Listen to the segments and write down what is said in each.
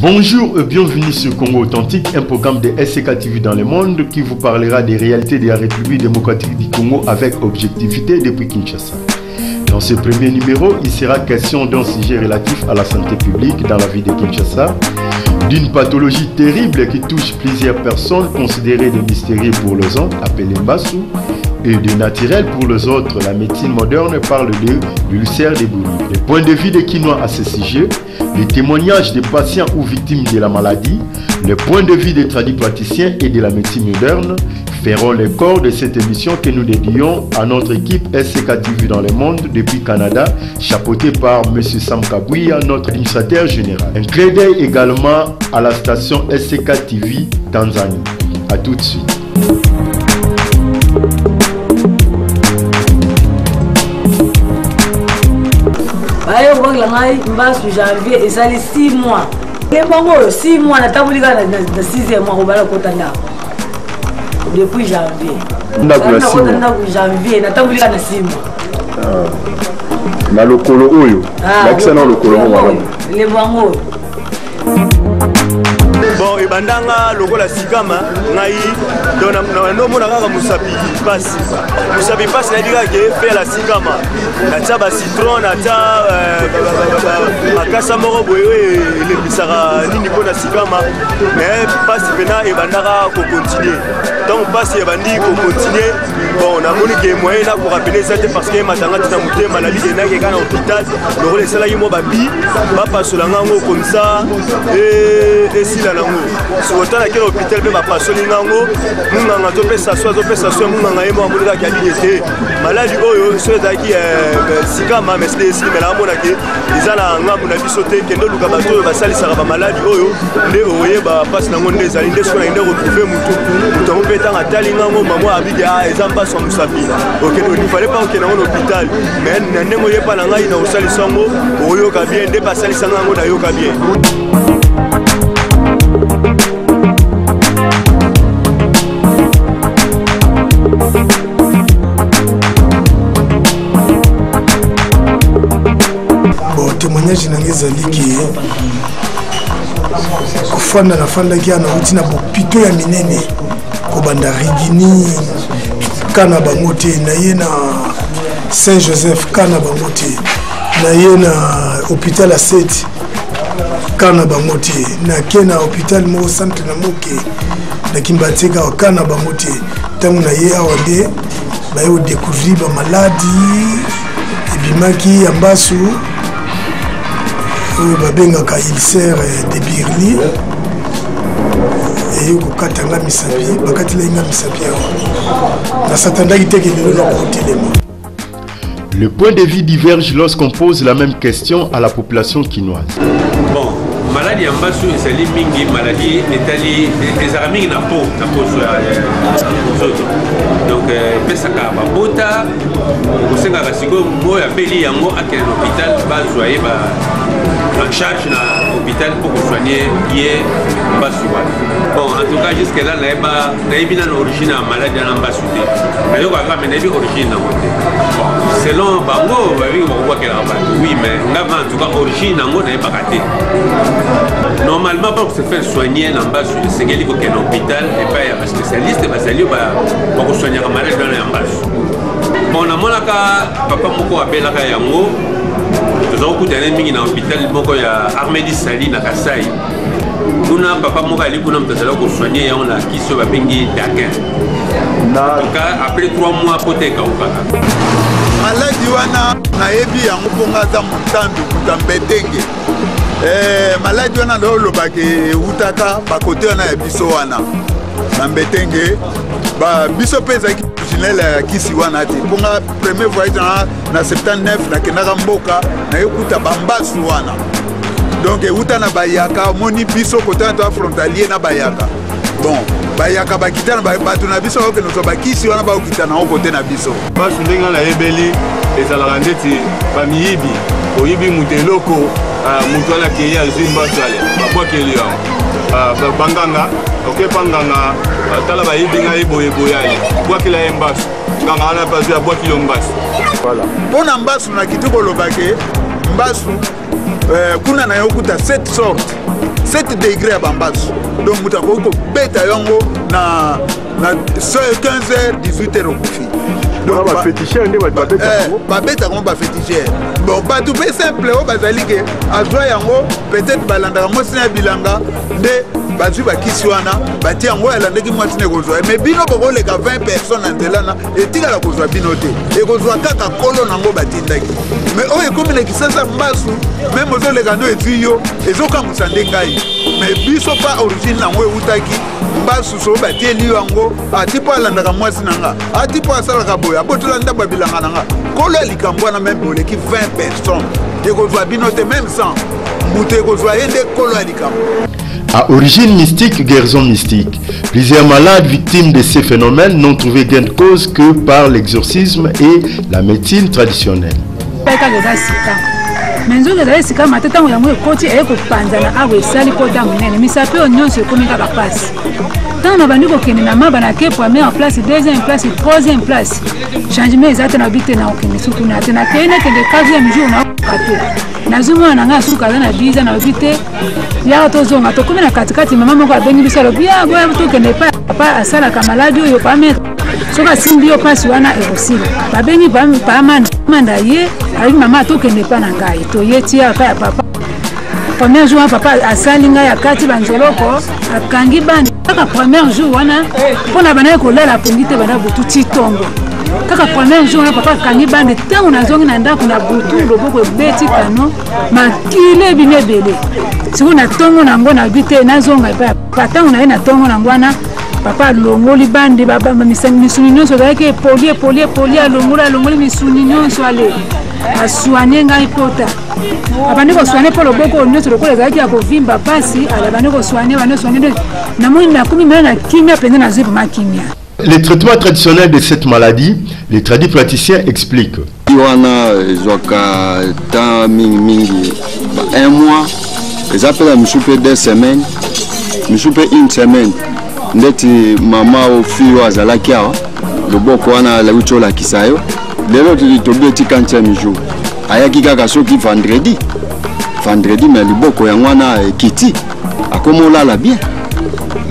Bonjour et bienvenue sur Congo Authentique, un programme de SCK TV dans le monde qui vous parlera des réalités de la République démocratique du Congo avec objectivité depuis Kinshasa. Dans ce premier numéro, il sera question d'un sujet relatif à la santé publique dans la ville de Kinshasa, d'une pathologie terrible qui touche plusieurs personnes considérées de mystérieux pour les uns, appelées Mbassou, et de naturel pour les autres. La médecine moderne parle de l'ulcère des bourreaux. Le point de vue des Kinois à ce sujet, les témoignages des patients ou victimes de la maladie, le point de vue des tradipraticiens et de la médecine moderne feront le corps de cette émission que nous dédions à notre équipe SCK TV dans le monde depuis Canada, chapeautée par M. Sam Kabouya, notre administrateur général. Un clin d'œil également à la station SCK TV Tanzanie. A tout de suite. Ayo kwa ngai Mbassou janvier ezali 6 mois. Lembango 6 mois na tambulika na 6e mois obala kotanda. Depuis janvier. Janvier na tambulika na 6 mois. Na lokolo oyo. Lakisa na lokolo mwana. Lembango. Bon, ebandanga lokola sikama ngai dona no mona kaka musapi passe na diga ke fait la sikama na taba citron na ta makasa moko boye le bisara nini pona sikama mais passe pena ebandaka ko continuer donc passe ebandi ko continuer bon na moni ke moyen na ko rappeler ça parce que matanga tina muté maladie na ke kana hôpital lokola sala yimo babi ba pasola ngango comme ça et si la si vous avez un hôpital, vous avez un hôpital, vous avez un hôpital, vous avez un hôpital, vous avez un hôpital, maladie, vous avez un sikama, mais c'est ici, mais là, vous avez un hôpital, qui est un hôpital, maladie, vous avez un passe dans le monde des alliés, vous avez un retrouvé, vous avez un hôpital, maman a dit qu'ils n'ont pas son musapi. Il ne fallait pas qu'il y ait un hôpital, mais il n'y a pas de hôpital, il y a un hôpital, il y a un hôpital, il y a un témoignage n'angezali ki kufanda na fanda kia na uti na bopito ya minene ko banda rigini kana bangote na ye na Saint Joseph kana bangote na ye na hôpital à 7 kana bangote na kena hôpital mo centre na moke na kimbateka kana bangote tangu na ye awande ba yo découvrir ba maladie ebimaki ya Mbassou babengaka ulcère de Birli et kokatanga misapi bakatila inga misapi na satandaki teke lelo na kotelema. Le point de vue diverge lorsqu'on pose la même question à la population kinoise. Bon, maladie ya Mbassou ezali mingi maladie etali ezala mingi na po donc pesaka babota kosengaka sikoyo moyo apeli yango akende na hôpital bazwa ye en charge na hôpital pour soigner hier Mbassou. Bon, en tout cas jusque là nayebi na origine ya maladie ya Mbassou te nayoka kaka mais nayebi origine nango te. Selon bango babi bakobwakelaka bato oui mais ngama en tout cas origine nango nayebaka te. Normalement pour se faire soigner na Mbassou esengeli kokende na hôpital epai ya baspécialiste bazali bakosoignaka maladie wana ya Mbassou. Bon namonaka papa moko abelaka yango tozoko kutana mingi na hôpital moko ya Armedi Sali na Kasai. Kuna papa moko ali kuna mtazala ko soigner yango na kiso babengi Dakin. En tout cas après 3 mois poteka ukaka. Maladie wana nayebi yango ponga za mutandu kutambetenge. Maladie wana ndo lobake utaka bakote wana ya biso wana. Na mbetenge ba biso peza la kisi wana te ponga premier voyage na 79 na kenaka mboka na yokuta Mbassou wana donc euta na bayaka moni biso kota to frontalier na bayaka bon bayaka bakita na bato na biso ko no bakisi wana ba okita na okote na biso Mbassou ndenga na ebeli ezalaka ndeti bamiyibi oyibi muteloko mutu wana ke ya Mbassou ale babwakeli yango banganga okepanganga tala bayibi ngai boyeboye ale bwakela ye Mbassou nganga ana pazu ya bwakilo Mbassou voilà pona Mbassou na kitoko lobake Mbassou kuna na yokuta 7 sortes 7 degrés à Bambasu. Donc muta ko beta yango na 15h 18h au coufi. Donc ba féticheur ne ba beta ko ba féticheur. Bon pas tout simple o bazali ke azwa yango peut-être balanda mo sina bilanga de bazu bakisi wana bati yango alandeki mwasi ne kozwa mais bino bokoleka 20 personnes antelana etikala kozwa bino te ekozwa kaka kolo nango batindaki mais oyo ekomeleki sasa mbasu même ozoleka no etui yo ezokamwisa nde ngai mais biso pa origine nango eutaki mbasu so batieli yango ati po alandaka mwasi nanga ati po asalaka boye abotola ndaba bilanga nanga kolo ya likambo wana même boleki 20 personnes ekozwa bino te même sans mutu ekozwa ye nde kolo ya likambo. À origine mystique, guérison mystique. Plusieurs malades victimes de ces phénomènes n'ont trouvé gain de cause que par l'exorcisme et la médecine traditionnelle. Tant on a vendu que nous avons première place, deuxième place, troisième place. Changement exact na bité na okene suku na tena kene kende 4e jour na katé. Na zumo na nga suka na biza na bité. Ya to zonga to komena katikati mama moko abengi bisalo bia goya to kende pa asala kamaladi yo pa mettre. Soka simbio pasi wana erosile. Babengi pa manda ye, ali mama to kende pa na ngai. To yetia pa papa. Premier jour papa asalinga ya kati banzoloko akangi bandi kaka premier jour wana pona bana kolela pengite bana butu titongo kaka premier jour na papa akangi bandi tango nazongi na ndako na butu loboko beti kano makile binebele siku na tongo nango na bite nazonga pa tango na ina tongo nango wana papa longoli bandi baba misuni nyonso zake poli longoli misuni nyonso ale aswane ngai pota abandi ko swane polo boko nyonso lokola zaki ya kovimba pasi abandi ko swane na mwini na kumi na kimia pende na zipo makimia. Les traitements traditionnels de cette maladie, les praticiens expliquent. Wana zoka ta mingi un mois, ils appellent misupe 2 semaines, misupe 1 semaine. Ndeti mama au fio azalaki awa loboko wana la uchola kisayo lelo tulitobeti 40e jour ayaki kaka soki vendredi mais liboko ya mwana kiti akomolala bien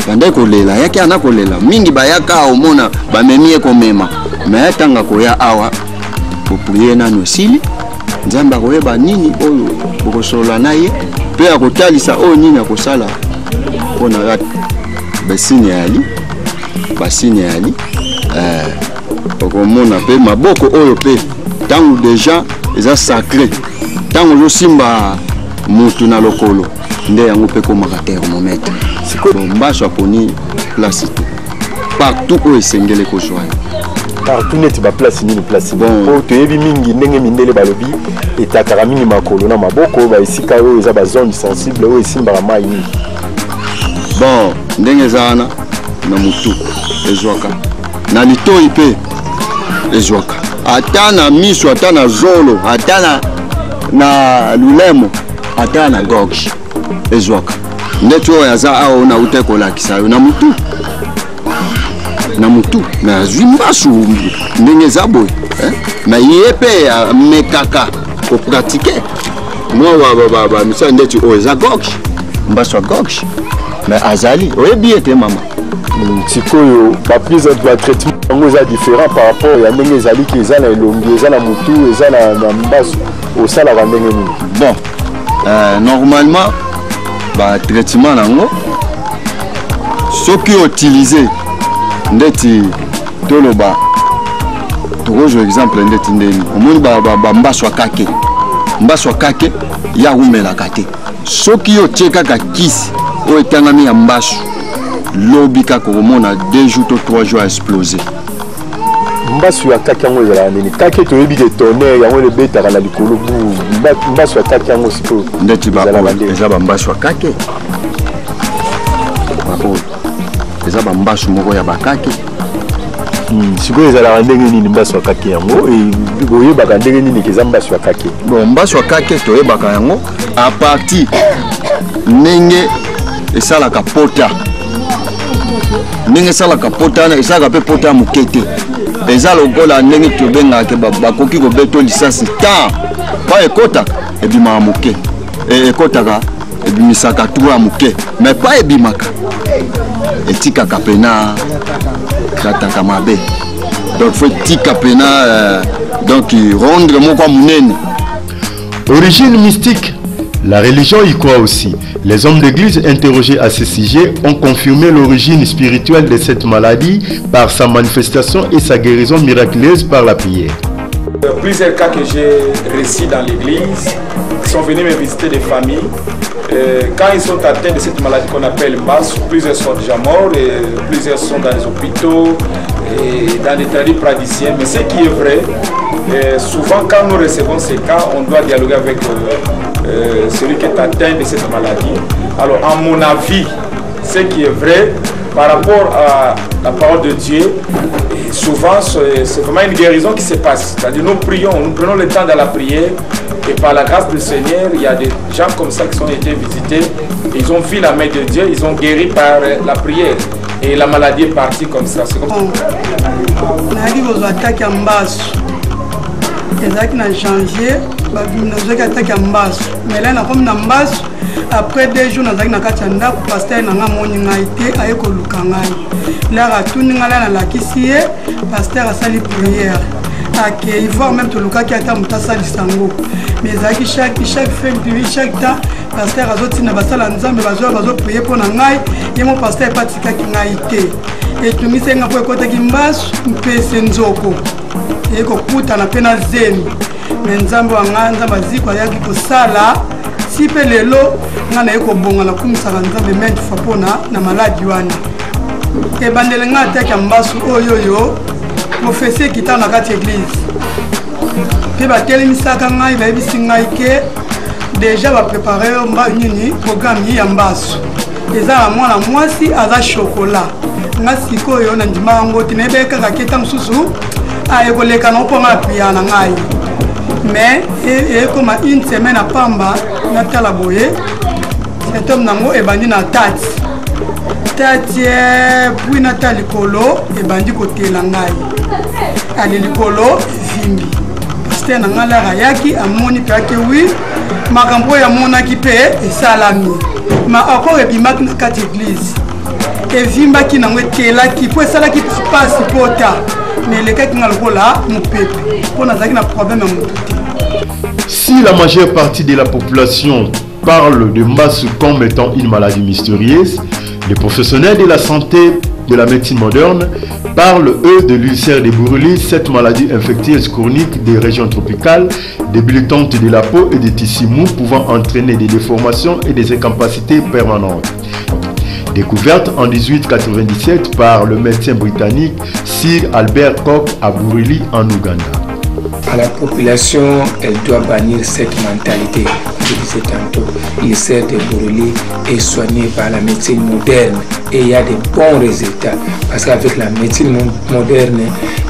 bande kolela yaki ana kolela mingi bayaka omona bamemie komema mais tanga koya awa poprier nano sili nzamba koyeba nini oyo bokosola naye pe akotalisa oyo nini akosala pona basine ali okomona pe maboko oyo pe tango déjà eza sacré tango losimba mutu na lokolo nde yango pe komaka thermomètre mbaso aponi place te partout oyo esengeli kozwa partout neti baplace nini place bon toyebi mingi ndenge mindele balobi etakaka mingi makolo na maboko baesika oyo eza bazone sensible oyo esimbaka mai mingi bon ndenge eza wana na mutu ezwaka na litoi pe ezwaka ata na miso ata na zolo ata na lulemo ata na gorge ezwaka ndeti oyo aza awo na ute kolakisa yo na mutu na azwi mbasu ndenge eza boye na ye pe amekaka kopratike mwa bamisa ndeti oyo eza gorge mbasu ya gorge mais azali oyebi ete mama sikoyo baprise de traitement yango eza différent par rapport ya ndenge ezali ki eza na elongi eza na mutu eza na mbasu osalaka ndenge nini bon normalement batraitement nango soki utilize ndeti toloba tokozwa exemple ndeti ndeni omoni bambasu ya kake ya umelaka te soki otie kaka kisi oyo etangami ya mbasu lobi kaka komona 2 jours to 3 jours explosé mbasu ya kake yango ezalaka nini kake toyebi de tonnerre yango ebetaka na likolo mbasu ya kake yango sikoyo ndeti eza bambasu ya kake eza bambasu moko ya bakake sikoyo ezalaka ndenge nini mbasu ya kake yango oyebaka ndenge nini eza mbasu ya kake bon mbasu ya kake toyebaka yango a partir ndenge esalaka pota ndenge esalaka pota wana esalaka mpe pota ya moke te eza lokola ndenge tobengaka bakoki kobeta lisasi ta pa ekotaka ebimaka moke ekotaka ebimisaka tuwa muke mais pas ebimaka etikaka pena kataka mabe donc faut tika pena donc rendre moko munene. Origine mystique, la religion y croit aussi. Les hommes d'église interrogés à ce sujet ont confirmé l'origine spirituelle de cette maladie par sa manifestation et sa guérison miraculeuse par la prière. Plusieurs cas que j'ai récits dans l'église sont venus me visiter des familles. Quand ils sont atteints de cette maladie qu'on appelle MAS, plusieurs sont déjà morts, et plusieurs sont dans les hôpitaux et dans les tradis praticiens. Mais ce qui est vrai, souvent quand nous recevons ces cas, on doit dialoguer avec celui qui est atteint de cette maladie. Alors à mon avis, ce qui est vrai par rapport à la parole de Dieu, souvent c'est vraiment une guérison qui se passe. C'est-à-dire nous prions, nous prenons le temps de la prière et par la grâce du Seigneur, il y a des gens comme ça qui ont été visités, ils ont vu la main de Dieu, ils ont guéri par la prière et la maladie est partie comme ça. C'est comme ça. Après 2 jours, nous avons pasteur pasteur a sali prière. Il faut même tout le cas qui a sango. Mais chaque temps, pasteur a zoti na basala nzambe bazo prier pour nangai. Et mon pasteur est parti qui ngaité. Et tout mis senga pour côté kimbasu mpese nzoko. Et ko kuta na pena zeni. Mais nzambe wanga nzamba ziko yaki ko sala. Si pe lelo ngana yeko bonga na kumisa nzambe mente fapona na maladi wana. Et bandele ngata kambasu oyoyo. Professeur qui est dans la église. Puis bah télémisaka ngai ba bisinga ike déjà va préparer un programme yi ambasu. Eza la mwana mwasi aza chocolat. Nga sikoyo na ndima ngo tinebeka kaketa msusu ayekoleka no ponga pia na ngai. Mais comme une semaine à Pamba na tala boye cet homme nango ebandi na tati. Tati puis Nathalie Kolo ebandi kotela ngai. Ali likolo vimbi pasteur na ngala rayaki amoni kake wi makambo ya mona ki pe esalami ma encore ebimaki na kati église evimba ki nango tela ki po esalaki passe pota mais le kaki ngalokola mopepe pona zaki na problème ya. Si la majeure partie de la population parle de MAS comme étant une maladie mystérieuse, les professionnels de la santé de la médecine moderne parlent, eux, de l'ulcère de Buruli, cette maladie infectieuse chronique des régions tropicales, débilitantes de la peau et des tissus mous pouvant entraîner des déformations et des incapacités permanentes. Découverte en 1897 par le médecin britannique Sir Albert Koch à Buruli en Ouganda. À la population, elle doit bannir cette mentalité. Je disais tantôt, l'ulcère de Buruli est soigné par la médecine moderne et il y a de bons résultats. Parce qu'avec la médecine moderne,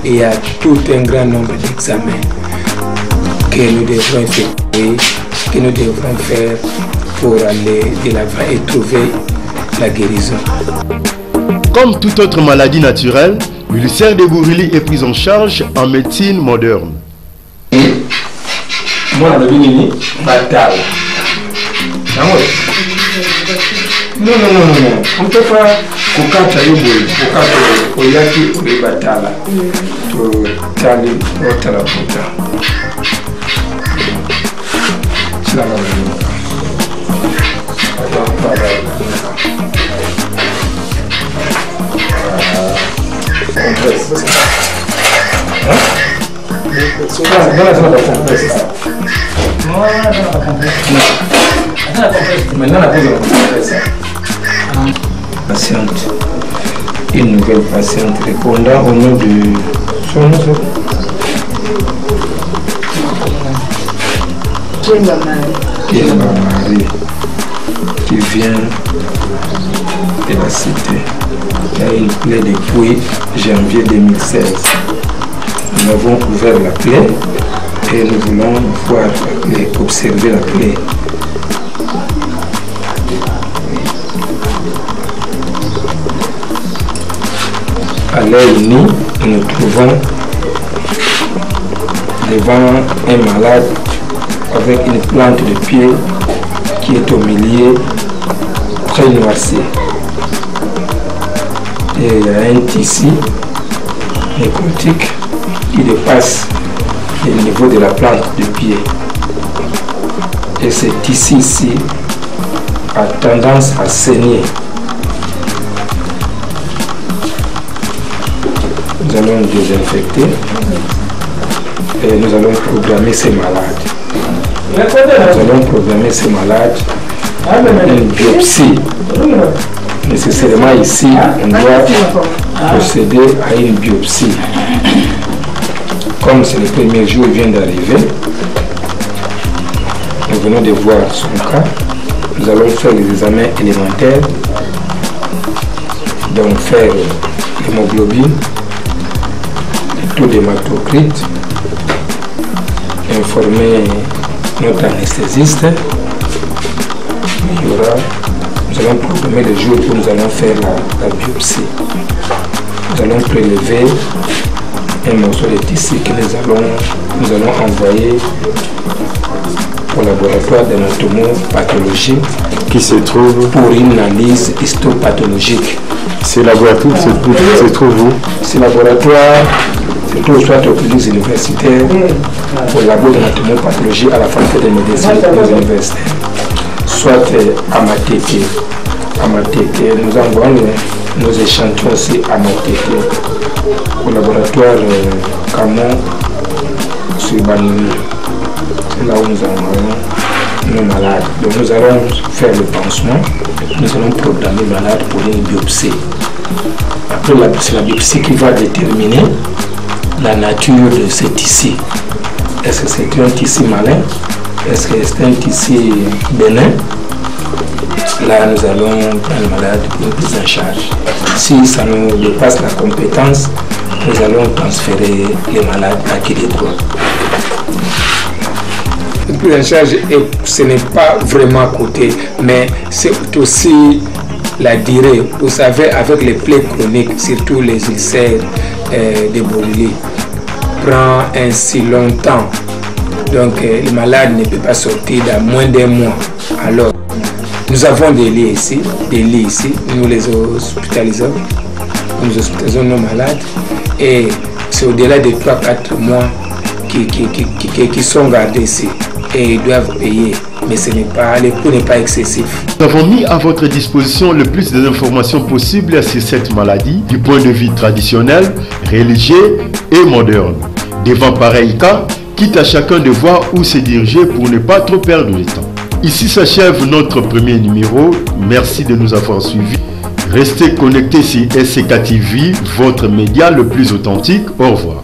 il y a tout un grand nombre d'examens que nous devrons effectuer, que nous devrons faire pour aller de l'avant et trouver la guérison. Comme toute autre maladie naturelle, l'ulcère de Buruli est pris en charge en médecine moderne. Moi, je suis batal. Non. On ne peut pas kokata yobole, kokata oyaki obe batala. To tali otala pota. Cela va venir. Maintenant, la pose patiente, une nouvelle patiente répondant au nom de son nom. Marie, qui vient de la cité. Il plaît depuis janvier 2016. Nous avons ouvert la plaie et nous voulons voir et observer la plaie. À l'œil nu, nous nous trouvons devant un malade avec une plante de pied qui est au milieu, très noirci. Et il y a un tissu nécrotique qui dépasse le niveau de la plante du pied. Et ce tissu ici a tendance à saigner. Nous allons désinfecter et nous allons programmer ces malades. Nous allons programmer ces malades une biopsie. Nécessairement ici, on doit procéder à une biopsie. Comme c'est le premier jour, il vient d'arriver, nous venons de voir son cas. Nous allons faire les examens élémentaires, donc faire l'hémoglobine, le taux d'hématocrite, informer notre anesthésiste. Nous allons programmer le jour où nous allons faire la biopsie. Nous allons prélever un morceau de tissu que nous allons envoyer au laboratoire d'anatomopathologie qui se trouve pour une analyse histopathologique. Ces laboratoires se trouvent où? Ces laboratoires se trouvent soit aux cliniques universitaires, au labo d'anatomopathologie à la faculté de médecine des universités, soit à Matete. À Matete, nous envoyons nos échantillons aussi à Matete, au laboratoire Camon sur Banini. C'est là où nous envoyons nos malades. Donc nous allons faire le pansement, nous allons programmer les malades pour une biopsie. Après, c'est la biopsie qui va déterminer la nature de ce tissu. Est-ce que c'est un tissu malin? Est-ce que c'est un tissu bénin? Là, nous allons prendre le malade pour une prise en charge. Si ça nous dépasse la compétence, nous allons transférer les malades à Kédégo. Une prise en charge, ce n'est pas vraiment à côté, mais c'est aussi la durée. Vous savez, avec les plaies chroniques, surtout les ulcères des brûlures, prend ainsi longtemps. Donc, le malade ne peut pas sortir dans moins d'un mois. Alors, nous avons des lits ici, nous les hospitalisons, nous hospitalisons nos malades et c'est au-delà de 3-4 mois qui sont gardés ici et ils doivent payer, mais le coût n'est pas excessif. Nous avons mis à votre disposition le plus d'informations possibles sur cette maladie du point de vue traditionnel, religieux et moderne. Devant pareil cas, quitte à chacun de voir où se diriger pour ne pas trop perdre de temps. Ici s'achève notre premier numéro. Merci de nous avoir suivis. Restez connectés sur SCK TV, votre média le plus authentique. Au revoir.